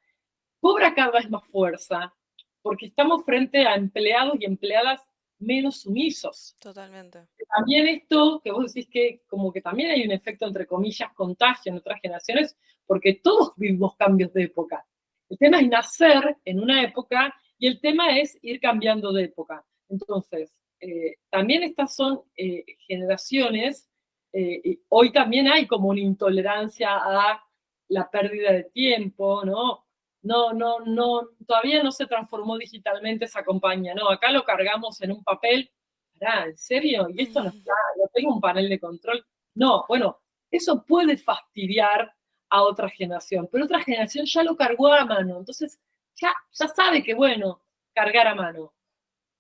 cobra cada vez más fuerza porque estamos frente a empleados y empleadas menos sumisos. Totalmente. También esto que vos decís que como que también hay un efecto, entre comillas, contagio en otras generaciones, porque todos vivimos cambios de época. El tema es nacer en una época y el tema es ir cambiando de época. Entonces, también estas son generaciones, hoy también hay como una intolerancia a la pérdida de tiempo, ¿no? No, todavía no se transformó digitalmente esa compañía, no, acá lo cargamos en un papel. ¿En serio? ¿Y esto no está? ¿No tengo un panel de control? No, bueno, eso puede fastidiar a otra generación, pero otra generación ya lo cargó a mano, entonces ya sabe que bueno cargar a mano.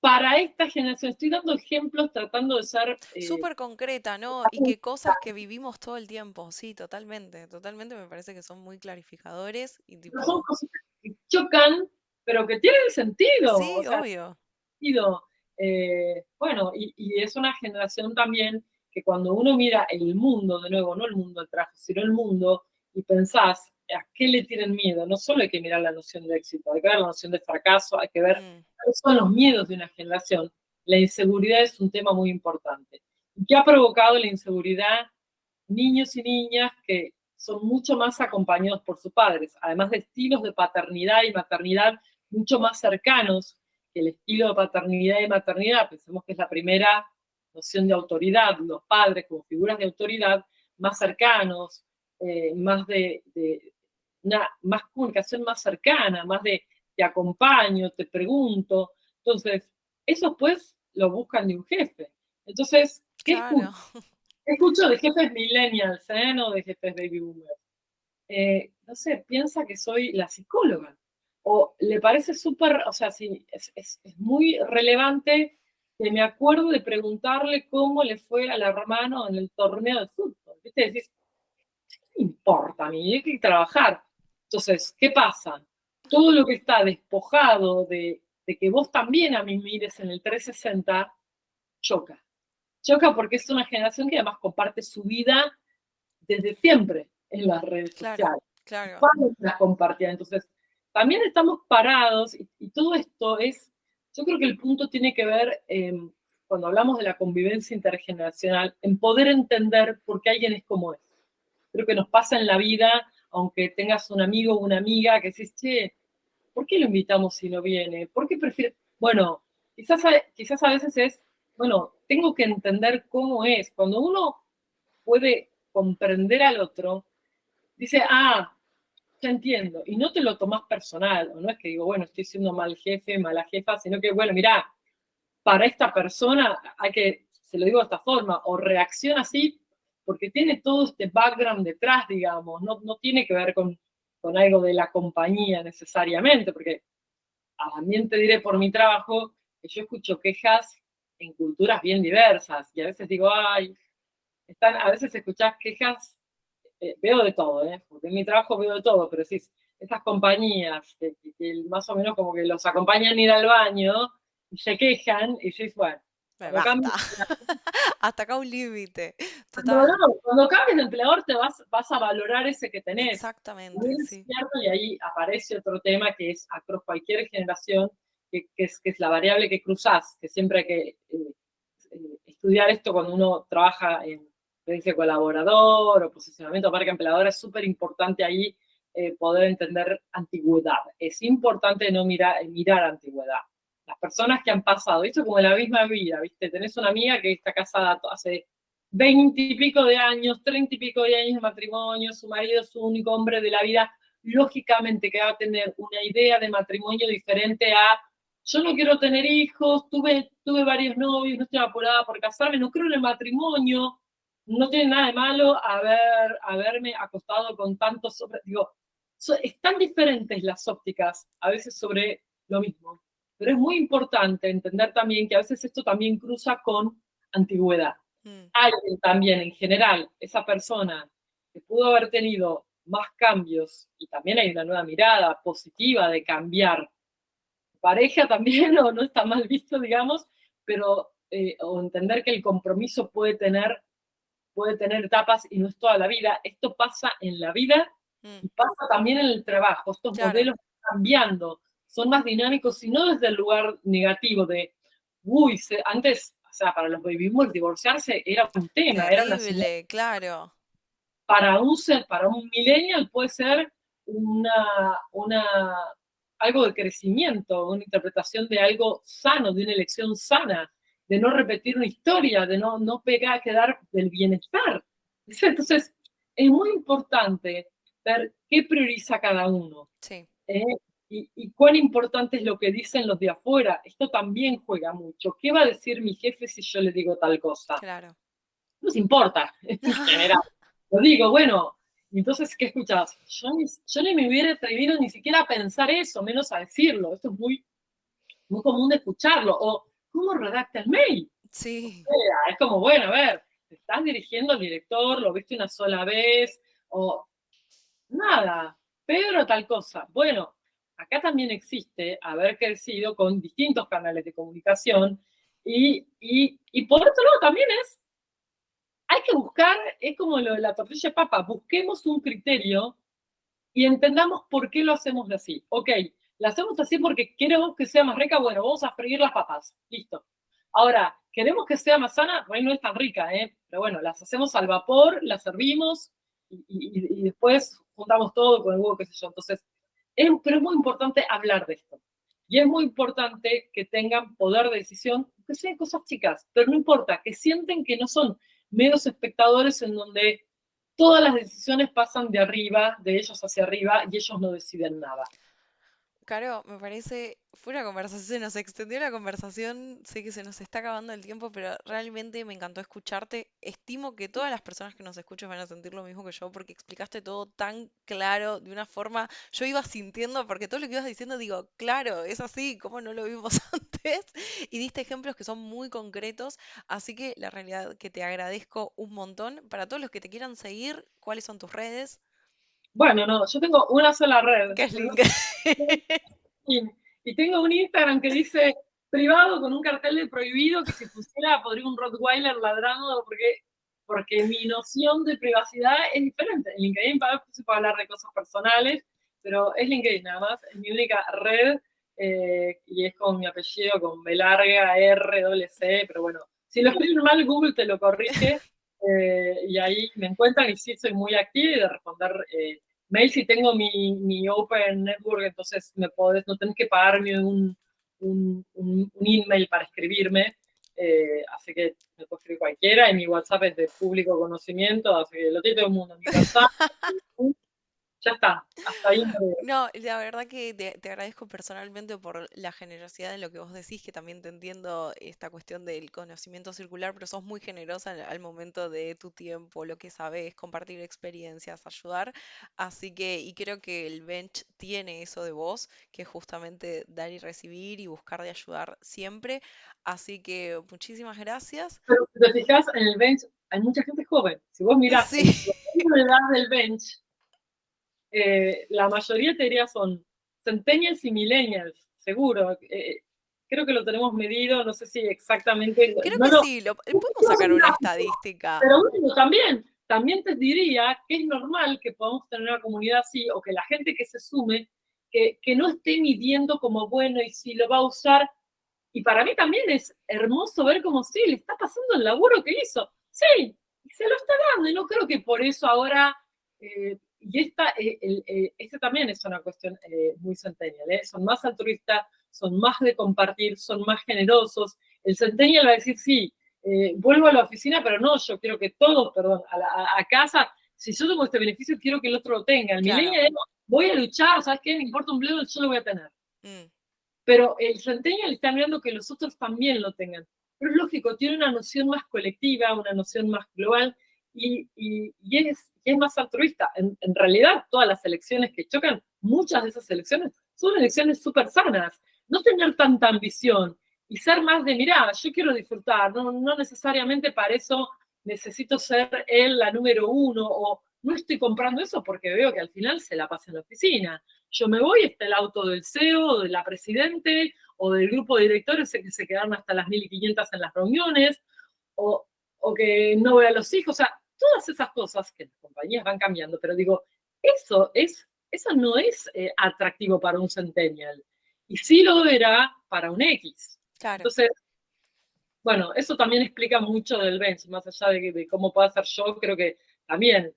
Para esta generación, estoy dando ejemplos tratando de ser... Súper concreta, ¿no? Y que cosas que vivimos todo el tiempo, sí, totalmente, totalmente me parece que son muy clarificadores y no son tipo, cositas que chocan, pero que tienen sentido, o sí, sea, obvio, sentido. Bueno, y es una generación también que cuando uno mira el mundo, de nuevo, no el mundo del trabajo, sino el mundo, y pensás a qué le tienen miedo, no solo hay que mirar la noción de éxito, hay que ver la noción de fracaso, hay que ver mm, cuáles son los miedos de una generación. La inseguridad es un tema muy importante. ¿Y qué ha provocado la inseguridad? Niños y niñas que son mucho más acompañados por sus padres, además de estilos de paternidad y maternidad mucho más cercanos que el estilo de paternidad y maternidad. Pensemos que es la primera noción de autoridad, los padres como figuras de autoridad más cercanos, más de una más comunicación más cercana, más de te acompaño, te pregunto. Entonces, eso pues lo buscan de un jefe. Entonces, ¿qué claro, escucho? Escucho de jefes millennials, no de jefes baby boomers. No sé, piensa que soy la psicóloga. O le parece súper, o sea, sí, es muy relevante que me acuerdo de preguntarle cómo le fue al hermano en el torneo de fútbol. ¿Viste? Decís, ¿qué importa a mí? Hay que trabajar. Entonces, ¿qué pasa? Todo lo que está despojado de que vos también a mí mires en el 360 choca. Choca porque es una generación que además comparte su vida desde siempre en las redes claro, sociales. claro, Padres las compartían. Entonces, también estamos parados y todo esto es, yo creo que el punto tiene que ver, cuando hablamos de la convivencia intergeneracional, en poder entender por qué alguien es como es. Creo que nos pasa en la vida, aunque tengas un amigo o una amiga que dices, che, ¿por qué lo invitamos si no viene? ¿Por qué prefiere? Bueno, quizás a veces es, bueno, tengo que entender cómo es. Cuando uno puede comprender al otro, dice, ah, ya entiendo, y no te lo tomás personal, o no es que digo, bueno, estoy siendo mal jefe, mala jefa, sino que, bueno, mirá, para esta persona hay que, se lo digo de esta forma, o reacciona así, porque tiene todo este background detrás, digamos, no tiene que ver con algo de la compañía necesariamente, porque también te diré por mi trabajo que yo escucho quejas en culturas bien diversas, y a veces digo, ay, a veces escuchás quejas, veo de todo, porque en mi trabajo veo de todo, pero sí, estas compañías que más o menos como que los acompañan a ir al baño y se quejan, y yo digo, bueno, me cuando basta. cambies, Hasta acá un límite, total, cuando cambies de empleador te vas a valorar ese que tenés. exactamente, También es sí. cierto, y ahí aparece otro tema que es a cualquier generación, que es la variable que cruzás, que siempre hay que estudiar esto cuando uno trabaja en experiencia colaborador o posicionamiento de marca empleadora, es súper importante ahí poder entender antigüedad. Es importante no mirar antigüedad. Las personas que han pasado, esto como en la misma vida, ¿viste? Tenés una amiga que está casada hace 20 y pico de años, 30 y pico de años de matrimonio, su marido es su único hombre de la vida, lógicamente que va a tener una idea de matrimonio diferente a yo no quiero tener hijos, tuve varios novios, no estoy apurada por casarme, no creo en el matrimonio, no tiene nada de malo haberme acostado con tantos hombres. Digo, están diferentes las ópticas a veces sobre lo mismo, pero es muy importante entender también que a veces esto también cruza con antigüedad. Mm, Alguien también, en general, esa persona que pudo haber tenido más cambios, y también hay una nueva mirada positiva de cambiar pareja también, o no está mal visto, digamos, pero o entender que el compromiso puede tener etapas y no es toda la vida. Esto pasa en la vida mm, y pasa también en el trabajo. Estos claro, modelos están cambiando, son más dinámicos y no desde el lugar negativo de, uy, antes, o sea, para los baby boomers divorciarse era un tema, era una señal. terrible, claro, Para un millennial puede ser una, algo de crecimiento, una interpretación de algo sano, de una elección sana, de no repetir una historia, de no pegar, quedar del bienestar. Entonces, es muy importante ver qué prioriza cada uno. sí, ¿eh? Y cuán importante es lo que dicen los de afuera. Esto también juega mucho. ¿Qué va a decir mi jefe si yo le digo tal cosa? claro. No nos importa, en general. Lo digo, bueno, Y entonces, ¿qué escuchás? Yo ni me hubiera atrevido ni siquiera a pensar eso, menos a decirlo. Esto es muy común de escucharlo. O, ¿cómo redacta el mail? O Sí. sea, es como, bueno, a ver, te estás dirigiendo al director, lo viste una sola vez, o nada, Pedro tal cosa. Bueno, acá también existe haber crecido con distintos canales de comunicación y por otro lado también hay que buscar, es como lo de la tortilla de papa, busquemos un criterio y entendamos por qué lo hacemos así. Ok, lo hacemos así porque queremos que sea más rica, bueno, vamos a freír las papas, listo. Ahora, queremos que sea más sana, bueno, no es tan rica, ¿eh? Pero bueno, las hacemos al vapor, las servimos y después juntamos todo con el huevo, qué sé yo. Entonces, pero es muy importante hablar de esto. Y es muy importante que tengan poder de decisión, que sean cosas chicas, pero no importa, que sienten que no son meros espectadores en donde todas las decisiones pasan de arriba, de ellos hacia arriba, y ellos no deciden nada. Caro, me parece, fue una conversación, se nos extendió la conversación, sé que se nos está acabando el tiempo, pero realmente me encantó escucharte. Estimo que todas las personas que nos escuchan van a sentir lo mismo que yo, porque explicaste todo tan claro, de una forma, yo iba sintiendo, porque todo lo que ibas diciendo, digo, claro, es así, ¿cómo no lo vimos antes? Y diste ejemplos que son muy concretos, así que la realidad que te agradezco un montón. Para todos los que te quieran seguir, ¿cuáles son tus redes? Bueno, no, yo tengo una sola red, ¿Qué es pero link? y, y tengo un Instagram que dice privado con un cartel de prohibido que si pusiera podría un Rottweiler ladrando porque mi noción de privacidad es diferente. En LinkedIn se puede hablar de cosas personales, pero es LinkedIn nada más, es mi única red y es con mi apellido, con B larga, R, doble C, pero bueno, si lo escribes mal, Google te lo corrige y ahí me encuentran y sí soy muy activa y de responder mail si tengo mi Open Network, entonces me podés, no tenés que pagarme un email para escribirme, así que me puede escribir cualquiera y mi WhatsApp es de público conocimiento, así que lo tiene todo el mundo, mi WhatsApp, ya está, hasta ahí. No, la verdad que te agradezco personalmente por la generosidad en lo que vos decís, que también te entiendo esta cuestión del conocimiento circular, pero sos muy generosa al momento de tu tiempo, lo que sabés, compartir experiencias, ayudar. Así que, y creo que el bench tiene eso de vos, que es justamente dar y recibir y buscar de ayudar siempre. Así que muchísimas gracias. Pero si te fijas en el bench, hay mucha gente joven. Si vos mirás Sí, el promedio de edad del bench, la mayoría te diría son centennials y millennials, seguro. Creo que lo tenemos medido, no sé si exactamente, creo no que lo, sí, podemos no es sacar un una gráfico, estadística. pero bueno, también te diría que es normal que podamos tener una comunidad así o que la gente que se sume, que no esté midiendo como bueno y si lo va a usar. Y para mí también es hermoso ver cómo sí, le está pasando el laburo que hizo. Sí, y se lo está dando y no creo que por eso ahora y este también es una cuestión muy centennial, ¿eh? Son más altruistas, son más de compartir, son más generosos. El centennial va a decir, sí, vuelvo a la oficina, pero no, yo quiero que todos, perdón, a casa, si yo tengo este beneficio, quiero que el otro lo tenga. El Claro. millennial voy a luchar, ¿sabes qué? Me importa un bledo, yo lo voy a tener. Mm. Pero el centennial está mirando que los otros también lo tengan. Pero es lógico, tiene una noción más colectiva, una noción más global y es más altruista. En realidad, todas las elecciones que chocan, muchas de esas elecciones son elecciones súper sanas. No tener tanta ambición y ser más de, mirá, yo quiero disfrutar, no necesariamente para eso necesito ser él la número uno o no estoy comprando eso porque veo que al final se la pasa en la oficina. Yo me voy, está el auto del CEO, o de la presidente, o del grupo de directores que se quedaron hasta las 1500 en las reuniones, o, o que no ve a los hijos, o sea, todas esas cosas que las compañías van cambiando, pero digo, eso no es atractivo para un centennial, y sí lo era para un X. Claro. Entonces, bueno, eso también explica mucho del bench, más allá de cómo pueda ser yo, creo que también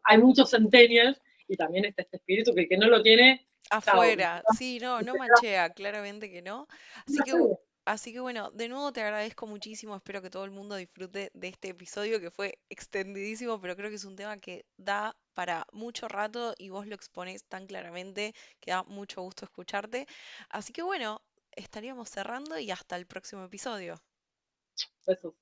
hay muchos centennials y también está este espíritu que no lo tiene, chao. Afuera, sí, no, no machea, claramente que no. Así que, así que bueno, de nuevo te agradezco muchísimo, espero que todo el mundo disfrute de este episodio que fue extendidísimo, pero creo que es un tema que da para mucho rato y vos lo exponés tan claramente que da mucho gusto escucharte. Así que bueno, estaríamos cerrando y hasta el próximo episodio. Besos.